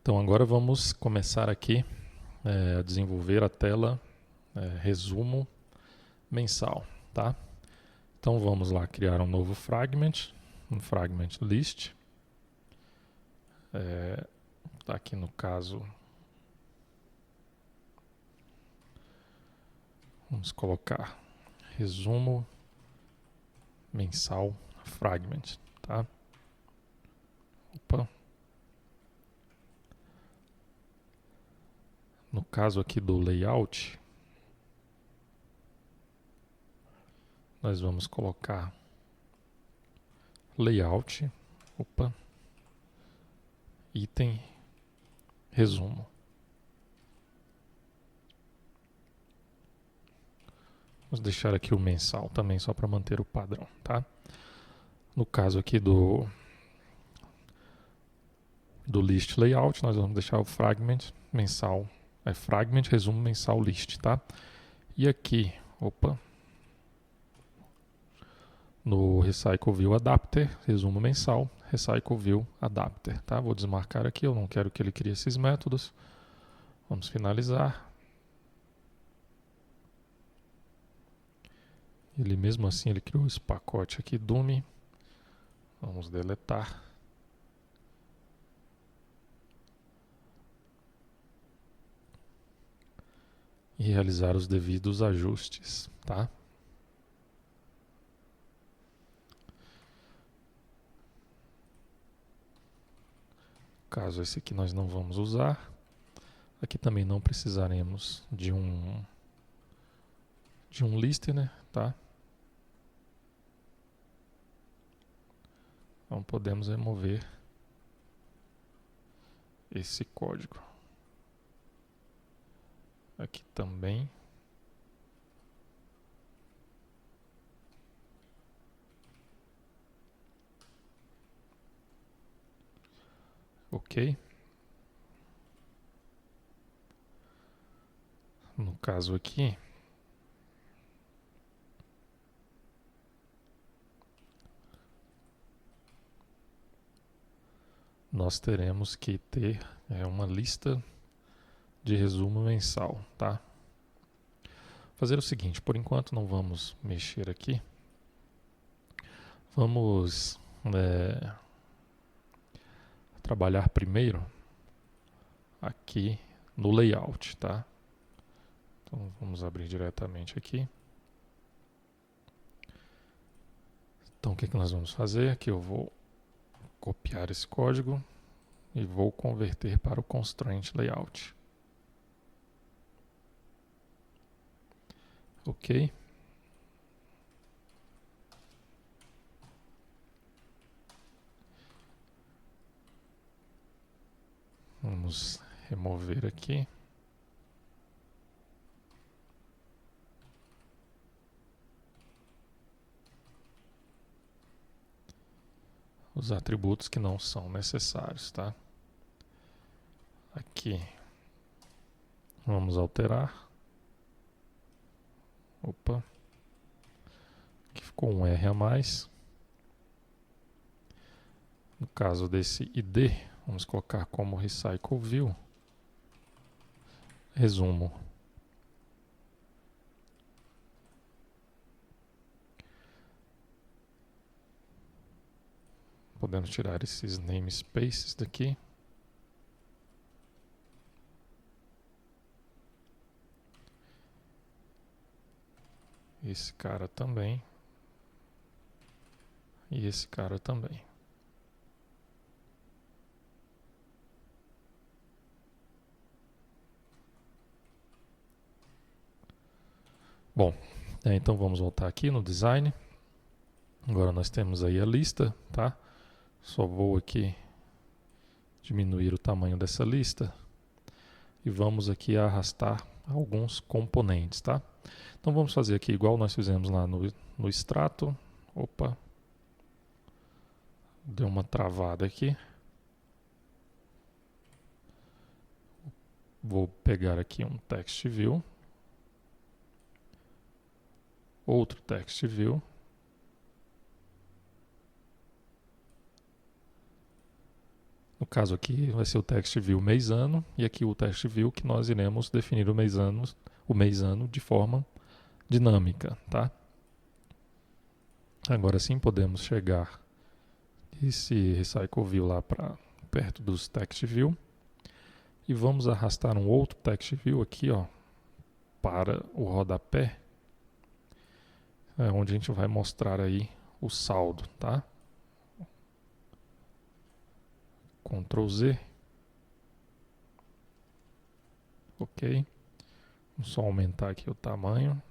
Então agora vamos começar aqui a desenvolver a tela resumo mensal, tá? Então vamos lá criar um novo fragment, um fragment list. Tá aqui no caso, vamos colocar resumo mensal fragment, tá? Opa. No caso aqui do layout, nós vamos colocar layout, item, resumo. Vamos deixar aqui o mensal também só para manter o padrão, tá? No caso aqui do list layout, nós vamos deixar o fragment mensal, fragment resumo mensal list, tá? E aqui, no recycle view adapter, resumo mensal, recycle view adapter, tá? Vou desmarcar aqui, eu não quero que ele crie esses métodos. Vamos finalizar. Ele mesmo assim ele criou esse pacote aqui dummy. Vamos deletar. E realizar os devidos ajustes, tá? Caso esse aqui nós não vamos usar, aqui também não precisaremos de um listener, tá? Então podemos remover esse código. Aqui também. Ok. No caso aqui, nós teremos que ter uma lista de resumo mensal, tá? Fazer o seguinte, por enquanto não vamos mexer aqui. Vamos trabalhar primeiro aqui no layout, tá? Então vamos abrir diretamente aqui. Então o que nós vamos fazer? Aqui eu vou copiar esse código e vou converter para o constraint layout. Ok. Vamos remover aqui. Os atributos que não são necessários, tá? Aqui. Vamos alterar. Aqui ficou um R a mais. No caso desse ID, vamos colocar como recycle view. Resumo. Podemos tirar esses namespaces daqui. Esse cara também. E esse cara também. Bom, então vamos voltar aqui no design. Agora nós temos aí a lista, tá? Só vou aqui diminuir o tamanho dessa lista. E vamos aqui arrastar alguns componentes, tá? Então vamos fazer aqui igual nós fizemos lá no extrato. Deu uma travada aqui. Vou pegar aqui um text view. Outro text view. No No caso aqui vai ser o text view mês ano e aqui o text view que nós iremos definir o mês ano de forma dinâmica, tá? Agora sim podemos chegar esse recycle view lá para perto dos text view e vamos arrastar um outro text view aqui, ó, para o rodapé, onde a gente vai mostrar aí o saldo, tá? Ctrl Z. Ok. Vamos só aumentar aqui o tamanho.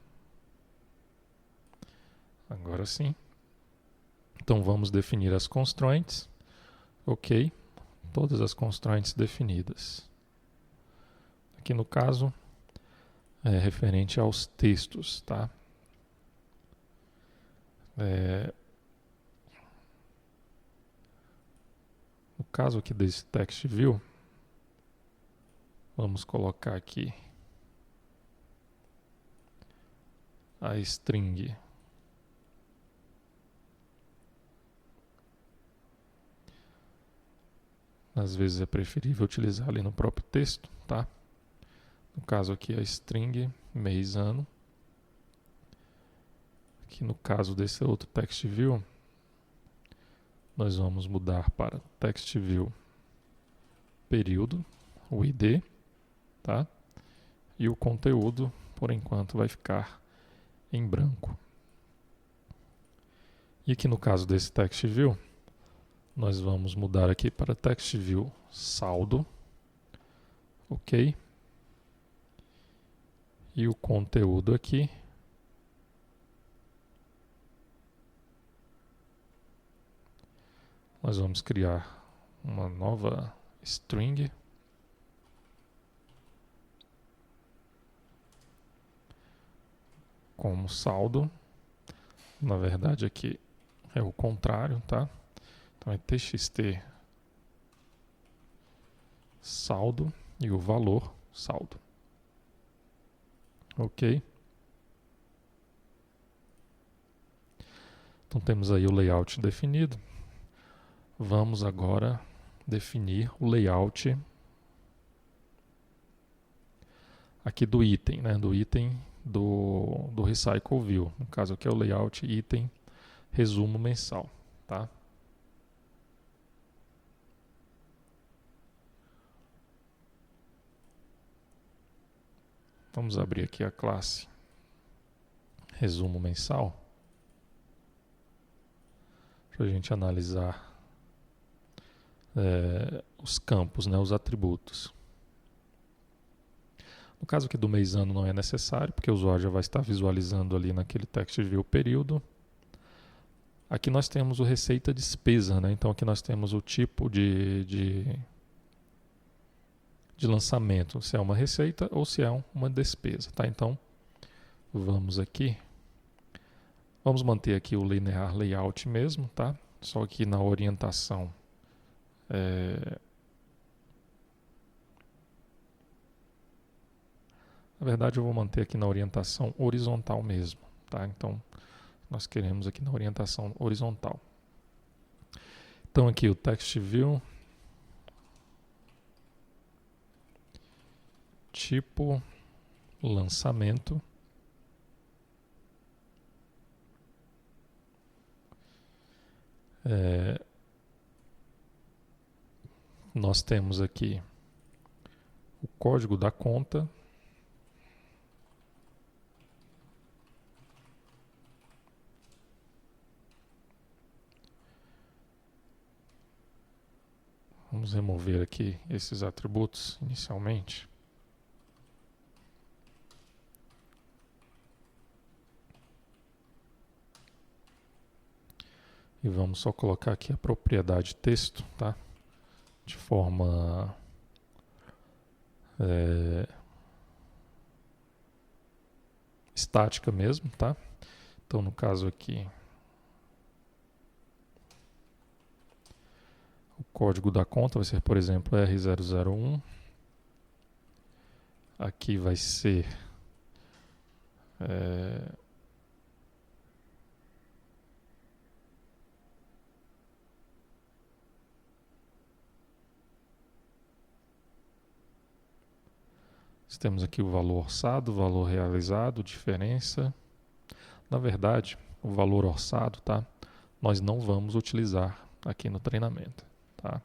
Agora sim. Então vamos definir as constraints. Ok. Todas as constraints definidas. Aqui no caso é referente aos textos, tá? No caso aqui desse text view, vamos colocar aqui a string às vezes é preferível utilizar ali no próprio texto, tá? No caso aqui a string mês ano. Aqui no caso desse outro text view, nós vamos mudar para text view período, o ID, tá? E o conteúdo, por enquanto, vai ficar em branco. E aqui no caso desse text view, nós vamos mudar aqui para text view saldo, ok? E o conteúdo aqui nós vamos criar uma nova string como saldo. Na verdade aqui é o contrário, tá? Então é txt saldo e o valor saldo. Ok? Então temos aí o layout definido. Vamos agora definir o layout aqui do item, né? Do item do Recycle View. No caso aqui é o layout item resumo mensal, tá? Vamos abrir aqui a classe resumo mensal para a gente analisar os campos, né, os atributos. No caso aqui do mês ano não é necessário, porque o usuário já vai estar visualizando ali naquele text view período. Aqui nós temos o receita despesa, né? Então aqui nós temos o tipo de lançamento, se é uma receita ou se é uma despesa, tá? Então vamos aqui, vamos manter aqui o linear layout mesmo, tá? Só que na orientação na verdade eu vou manter aqui na orientação horizontal mesmo, tá? Então nós queremos aqui na orientação horizontal. Então aqui o text view tipo lançamento nós temos aqui o código da conta, vamos remover aqui esses atributos inicialmente. E vamos só colocar aqui a propriedade texto, tá? De forma estática mesmo, tá? Então no caso aqui o código da conta vai ser, por exemplo, R001. Aqui vai ser temos aqui o valor orçado, o valor realizado, diferença. Na verdade, o valor orçado, tá? Nós não vamos utilizar aqui no treinamento, tá?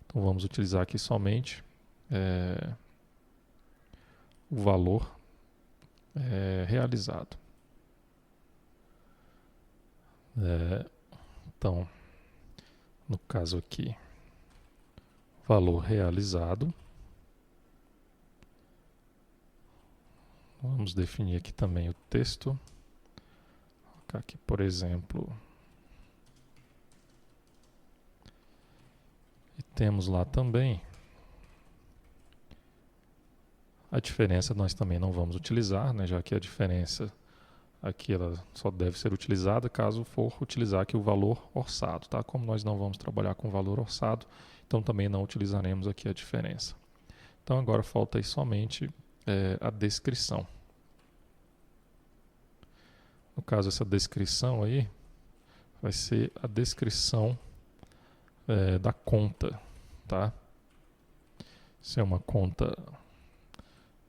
Então vamos utilizar aqui somente o valor realizado. Então, no caso aqui, valor realizado. Vamos definir aqui também o texto. Vou colocar aqui, por exemplo, e temos lá também a diferença. Nós também não vamos utilizar, né, já que a diferença aqui ela só deve ser utilizada caso for utilizar aqui o valor orçado, tá? Como nós não vamos trabalhar com valor orçado, então também não utilizaremos aqui a diferença. Então agora falta aí somente a descrição. No caso, essa descrição aí vai ser a descrição da conta, tá? Se é uma conta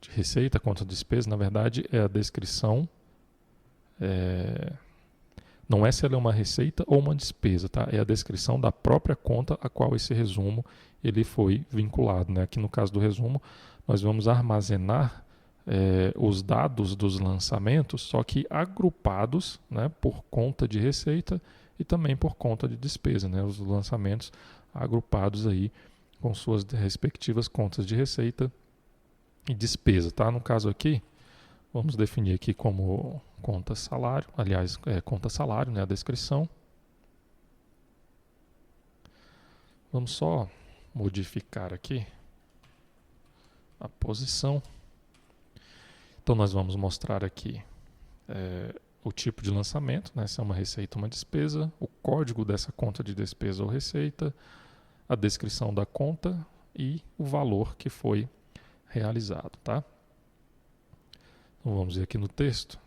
de receita, conta de despesa, na verdade é a descrição. Não é se ela é uma receita ou uma despesa, tá? É a descrição da própria conta a qual esse resumo ele foi vinculado, né? Aqui no caso do resumo, nós vamos armazenar os dados dos lançamentos, só que agrupados, né, por conta de receita e também por conta de despesa, né? Os lançamentos agrupados aí com suas respectivas contas de receita e despesa, tá? No caso aqui, vamos definir aqui como conta salário, aliás, conta salário, né, a descrição. Vamos só modificar aqui a posição. Então nós vamos mostrar aqui o tipo de lançamento, né, se é uma receita ou uma despesa, o código dessa conta de despesa ou receita, a descrição da conta e o valor que foi realizado, tá? Então vamos ver aqui no texto.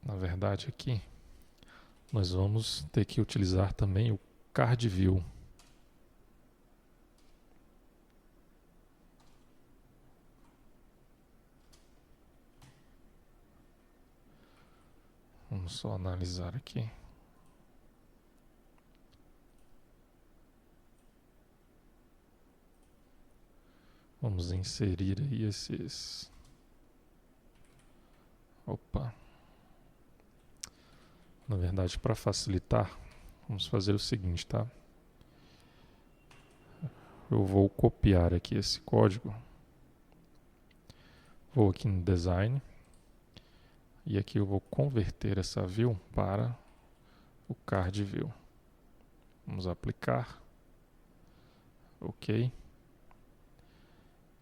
Na verdade aqui nós vamos ter que utilizar também o card view. Vamos só analisar aqui. Vamos inserir aí esses... Opa! Na verdade, para facilitar, vamos fazer o seguinte, tá? Eu vou copiar aqui esse código. Vou aqui no Design. E aqui eu vou converter essa view para o card view. Vamos aplicar. Ok.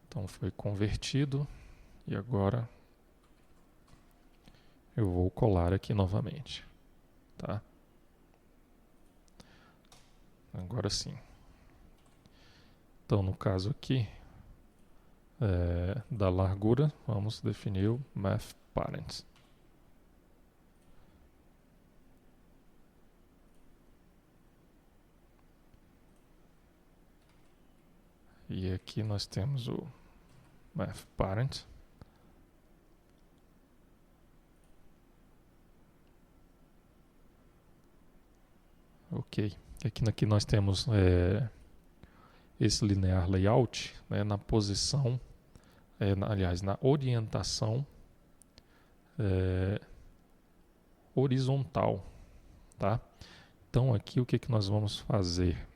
Então foi convertido. E agora eu vou colar aqui novamente. Tá? Agora sim. Então no caso aqui da largura, vamos definir o Math Parent. E aqui nós temos o Math Parent. Ok. Aqui nós temos esse linear layout, né, na posição, aliás, na orientação horizontal. Tá? Então aqui o que nós vamos fazer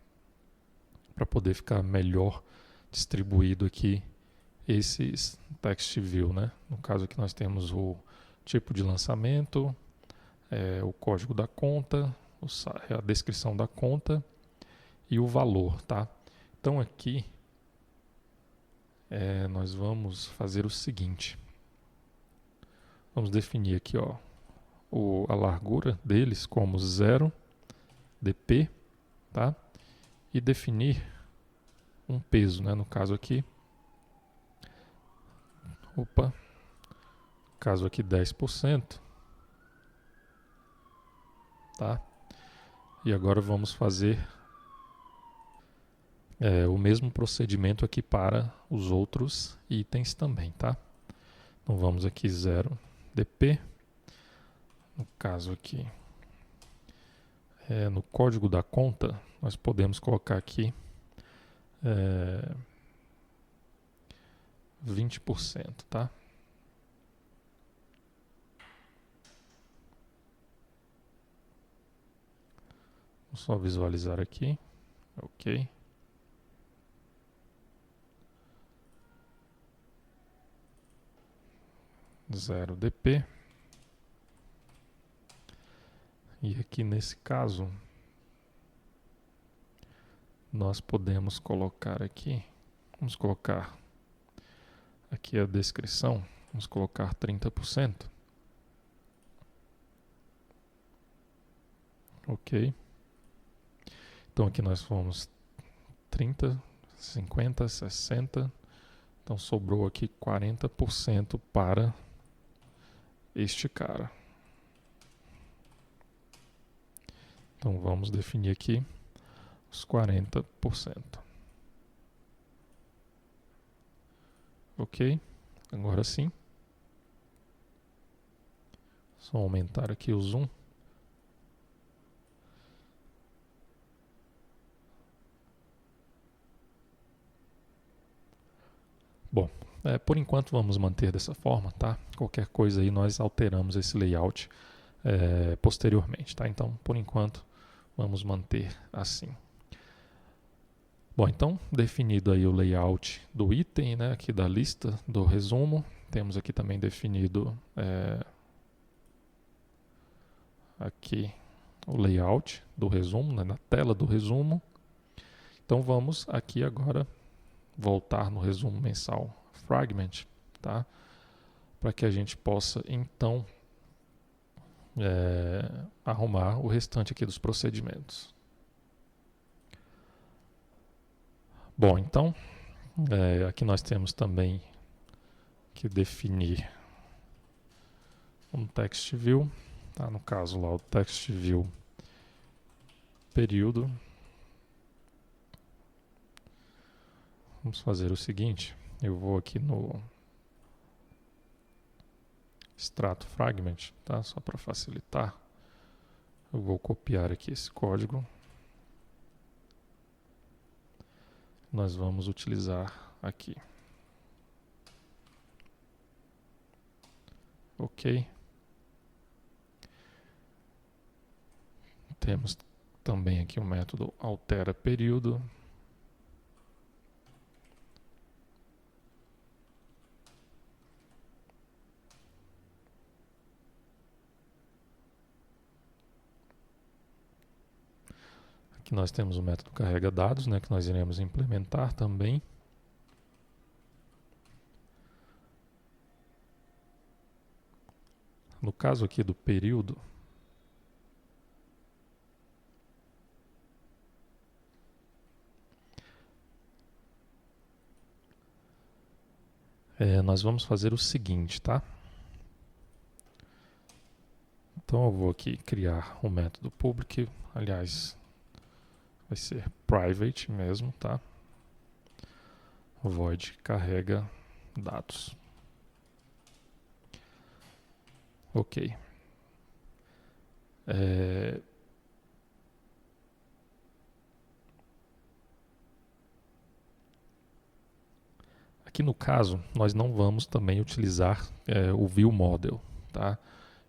para poder ficar melhor distribuído aqui esses text view, né? No caso aqui nós temos o tipo de lançamento, o código da conta, a descrição da conta e o valor, tá? Então aqui nós vamos fazer o seguinte. Vamos definir aqui, ó, a largura deles como 0 dp, tá? E definir um peso, né? No caso aqui, caso aqui 10%, tá? E agora vamos fazer o mesmo procedimento aqui para os outros itens também, tá? Então vamos aqui 0 dp, no caso aqui, no código da conta, nós podemos colocar aqui 20%, tá? Vou só visualizar aqui, ok. Zero dp. E aqui nesse caso, nós podemos colocar aqui, vamos colocar aqui a descrição, vamos colocar 30%. Ok. Então aqui nós fomos 30, 50, 60. Então sobrou aqui 40% para este cara. Então vamos definir aqui os 40%. Ok, agora sim. Só aumentar aqui o zoom. Bom, por enquanto vamos manter dessa forma, tá? Qualquer coisa aí nós alteramos esse layout posteriormente, tá? Então, por enquanto, vamos manter assim. Bom, então, definido aí o layout do item, né, aqui da lista do resumo, temos aqui também definido aqui o layout do resumo, né, na tela do resumo. Então, vamos aqui agora voltar no resumo mensal fragment, tá? Para que a gente possa então arrumar o restante aqui dos procedimentos. Bom, então aqui nós temos também que definir um text view, tá? No caso lá o text view período. Vamos fazer o seguinte, eu vou aqui no extrato fragment, tá? Só para facilitar, eu vou copiar aqui esse código. Nós vamos utilizar aqui. Ok. Temos também aqui o método altera período. Aqui nós temos o método carrega dados, né, que nós iremos implementar também. No caso aqui do período, nós vamos fazer o seguinte, tá? Então eu vou aqui criar um método public, aliás, vai ser private mesmo, tá? Void carrega dados. Ok. Aqui no caso, nós não vamos também utilizar o view model, tá?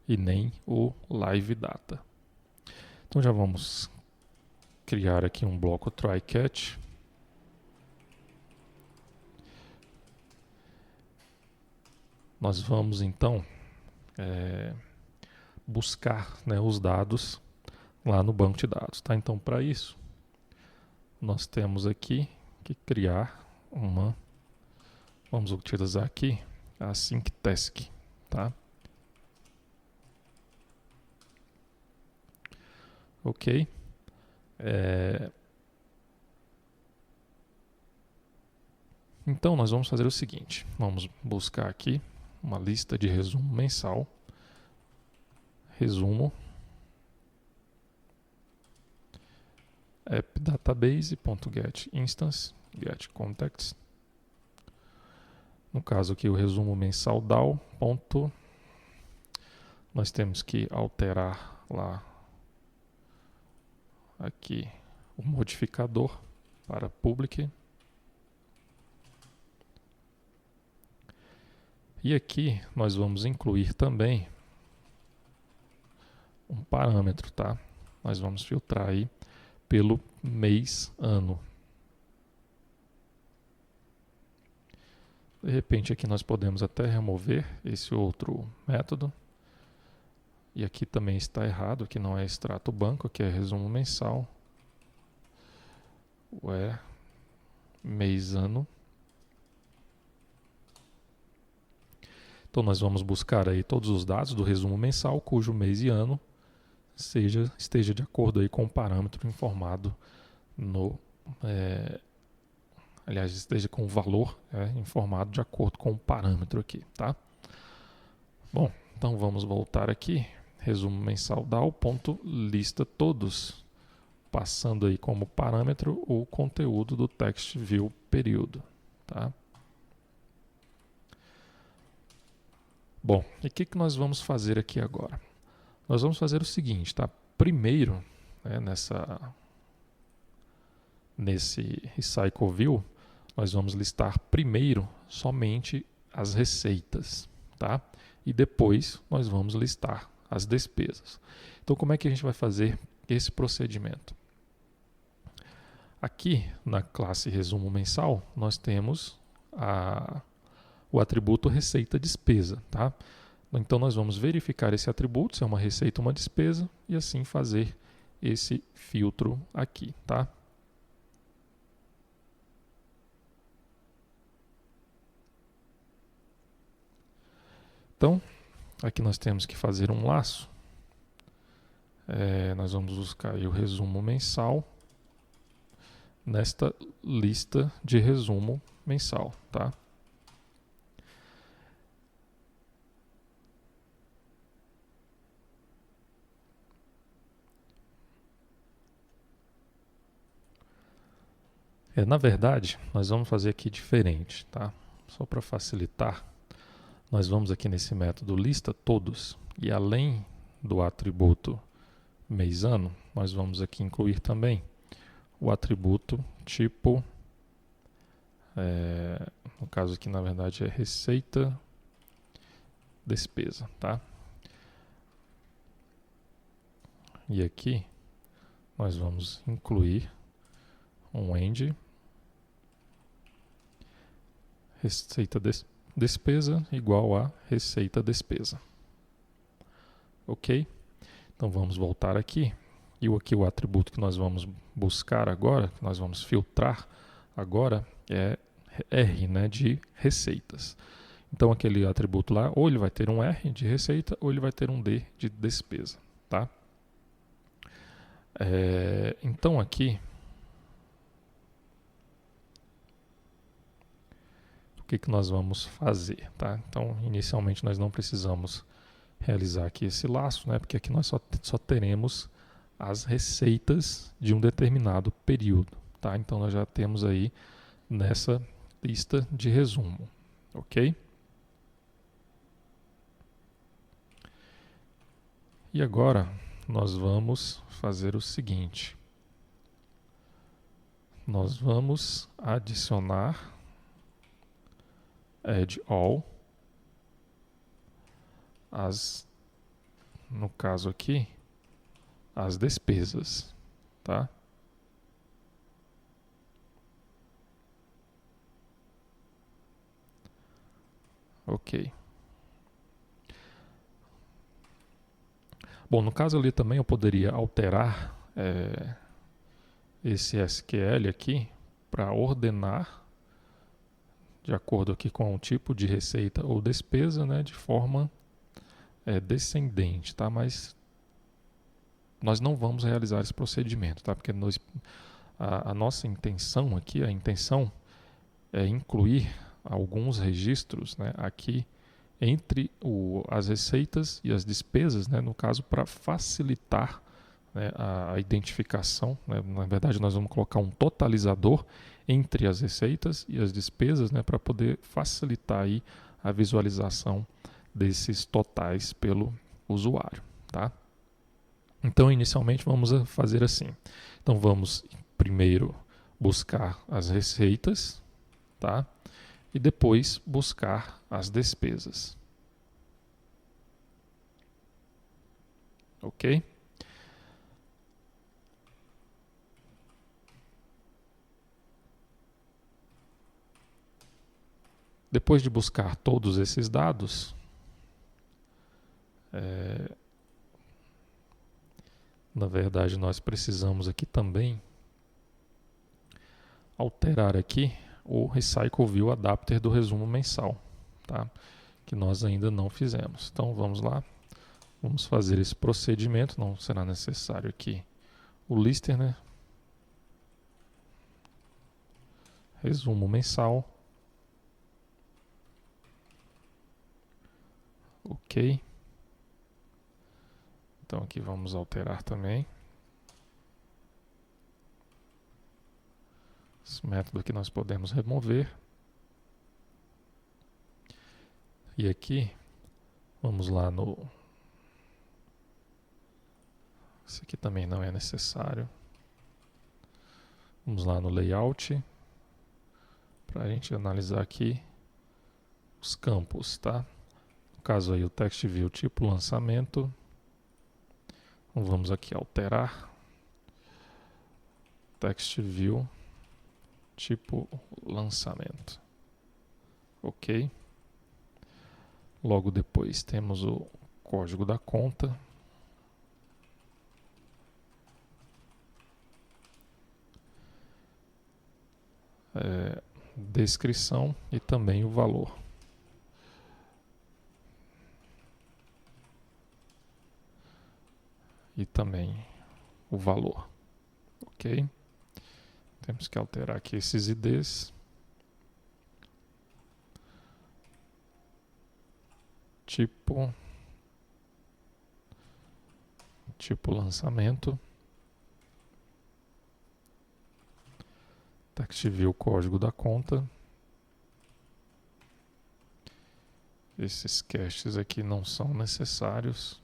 E nem o live data. Então já vamos criar aqui um bloco try catch. Nós vamos então buscar, né, os dados lá no banco de dados, tá? Então para isso nós temos aqui que criar vamos utilizar aqui a sync task, tá? Ok. Então nós vamos fazer o seguinte, vamos buscar aqui uma lista de resumo mensal, resumo, appdatabase.getInstance, getContacts. No caso aqui o resumo mensal DAO. Nós temos que alterar lá aqui o modificador para public. E aqui nós vamos incluir também um parâmetro, tá? Nós vamos filtrar aí pelo mês, ano. De repente aqui nós podemos até remover esse outro método. E aqui também está errado, aqui não é extrato banco, aqui é resumo mensal. Mês, ano. Então nós vamos buscar aí todos os dados do resumo mensal, cujo mês e ano esteja de acordo aí com o parâmetro informado esteja com o valor informado de acordo com o parâmetro aqui, tá? Bom, então vamos voltar aqui, resumo mensal DAO.lista todos, passando aí como parâmetro o conteúdo do text view período, tá? Bom, e o que nós vamos fazer aqui agora? Nós vamos fazer o seguinte, tá? Primeiro, nesse Recycle View, nós vamos listar primeiro somente as receitas, tá? E depois nós vamos listar as despesas. Então, como é que a gente vai fazer esse procedimento? Aqui, na classe resumo mensal, nós temos o atributo receita-despesa, tá? Então nós vamos verificar esse atributo, se é uma receita ou uma despesa, e assim fazer esse filtro aqui, tá? Então, aqui nós temos que fazer um laço. Nós vamos buscar aí o resumo mensal nesta lista de resumo mensal, tá? Na verdade, nós vamos fazer aqui diferente, tá? Só para facilitar, nós vamos aqui nesse método lista todos, e além do atributo mês, ano, nós vamos aqui incluir também o atributo tipo, no caso aqui na verdade é receita, despesa, tá? E aqui nós vamos incluir um end receita despesa igual a receita despesa. Ok? Então vamos voltar aqui. E aqui o atributo que nós vamos buscar agora, que nós vamos filtrar agora, é R, né, de receitas. Então aquele atributo lá, ou ele vai ter um R de receita, ou ele vai ter um D de despesa, tá? Então aqui, o que nós vamos fazer, tá? Então, inicialmente nós não precisamos realizar aqui esse laço, né? Porque aqui nós só teremos as receitas de um determinado período, tá? Então nós já temos aí nessa lista de resumo, ok? E agora nós vamos fazer o seguinte. Nós vamos adicionar add all, no caso aqui, as despesas, tá? Ok. Bom, no caso ali também eu poderia alterar esse SQL aqui para ordenar de acordo aqui com o tipo de receita ou despesa, né, de forma descendente, tá? Mas nós não vamos realizar esse procedimento, tá? Porque a nossa intenção aqui, a intenção é incluir alguns registros, né, aqui entre as receitas e as despesas, né, no caso para facilitar né, a identificação, né? Na verdade, nós vamos colocar um totalizador entre as receitas e as despesas, né, para poder facilitar aí a visualização desses totais pelo usuário, tá? Então, inicialmente, vamos fazer assim. Então, vamos primeiro buscar as receitas, tá? E depois buscar as despesas. Ok? Depois de buscar todos esses dados, na verdade, nós precisamos aqui também alterar aqui o Recycle View Adapter do resumo mensal, tá? Que nós ainda não fizemos. Então vamos lá, vamos fazer esse procedimento. Não será necessário aqui o lister, né? Resumo mensal. Ok. Então aqui vamos alterar também. Esse método aqui nós podemos remover. E aqui, vamos lá no... Esse aqui também não é necessário. Vamos lá no layout. Para a gente analisar aqui os campos, tá? No caso aí o text view tipo lançamento. Então vamos aqui alterar. Text view tipo lançamento. Ok. Logo depois temos o código da conta. Descrição e também o valor. E também o valor. Ok? Temos que alterar aqui esses IDs. Tipo lançamento. Text view o código da conta. Esses caches aqui não são necessários.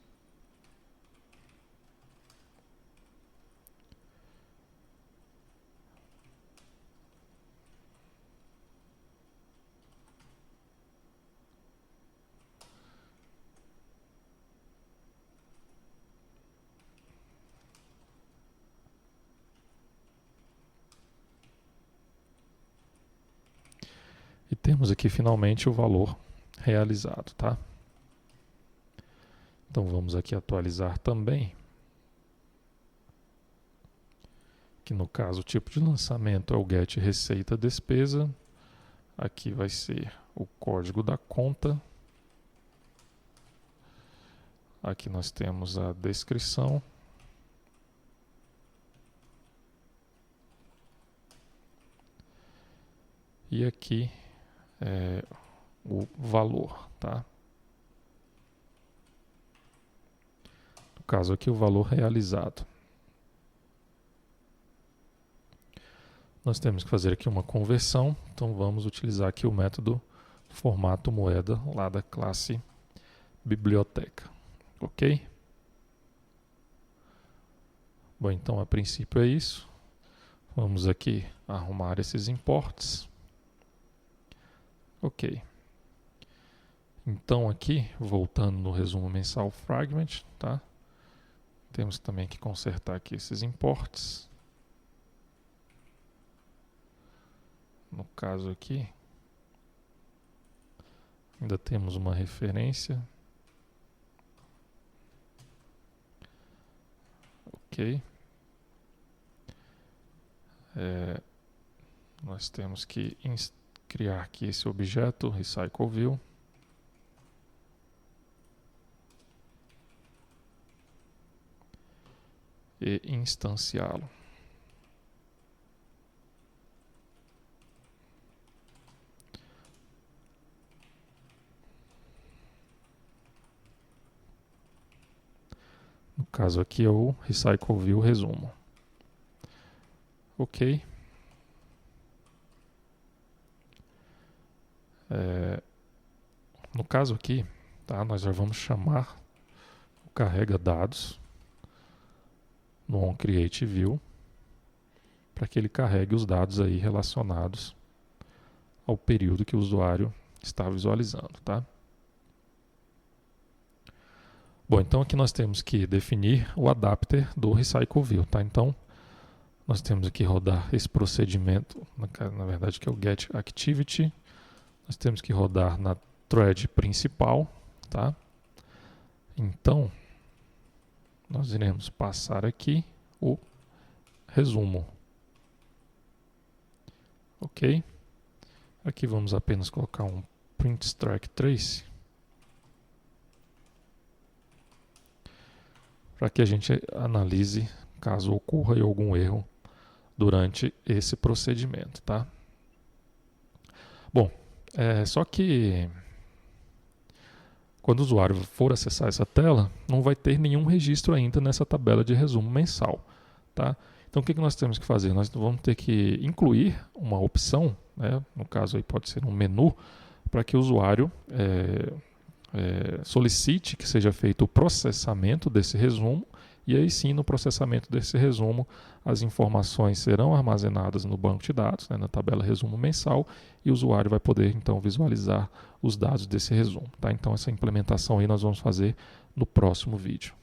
E temos aqui finalmente o valor realizado, tá? Então vamos aqui atualizar também. Que no caso o tipo de lançamento é o get receita despesa. Aqui vai ser o código da conta. Aqui nós temos a descrição. E aqui o valor, tá? No caso aqui o valor realizado. Nós temos que fazer aqui uma conversão, então vamos utilizar aqui o método formato moeda lá da classe biblioteca, ok? Bom, então a princípio é isso. Vamos aqui arrumar esses imports. Ok. Então aqui, voltando no resumo mensal fragment, tá? Temos também que consertar aqui esses imports. No caso aqui, ainda temos uma referência. Ok. Nós temos que criar aqui esse objeto, Recycle View. E instanciá-lo. No caso aqui é o Recycle View resumo. Ok. No caso aqui, tá, nós já vamos chamar o carrega dados no onCreateView para que ele carregue os dados aí relacionados ao período que o usuário está visualizando, tá? Bom, então aqui nós temos que definir o adapter do RecycleView, tá? Então, nós temos aqui rodar esse procedimento, na verdade que é o getActivity. Nós temos que rodar na thread principal, tá? Então, nós iremos passar aqui o resumo. Ok? Aqui vamos apenas colocar um print strike trace para que a gente analise caso ocorra algum erro durante esse procedimento, tá? Bom, só que quando o usuário for acessar essa tela, não vai ter nenhum registro ainda nessa tabela de resumo mensal, tá? Então o que nós temos que fazer? Nós vamos ter que incluir uma opção, né? No caso aí pode ser um menu, para que o usuário solicite que seja feito o processamento desse resumo, e aí sim, no processamento desse resumo, as informações serão armazenadas no banco de dados, né, na tabela resumo mensal, e o usuário vai poder então visualizar os dados desse resumo, tá? Então essa implementação aí nós vamos fazer no próximo vídeo.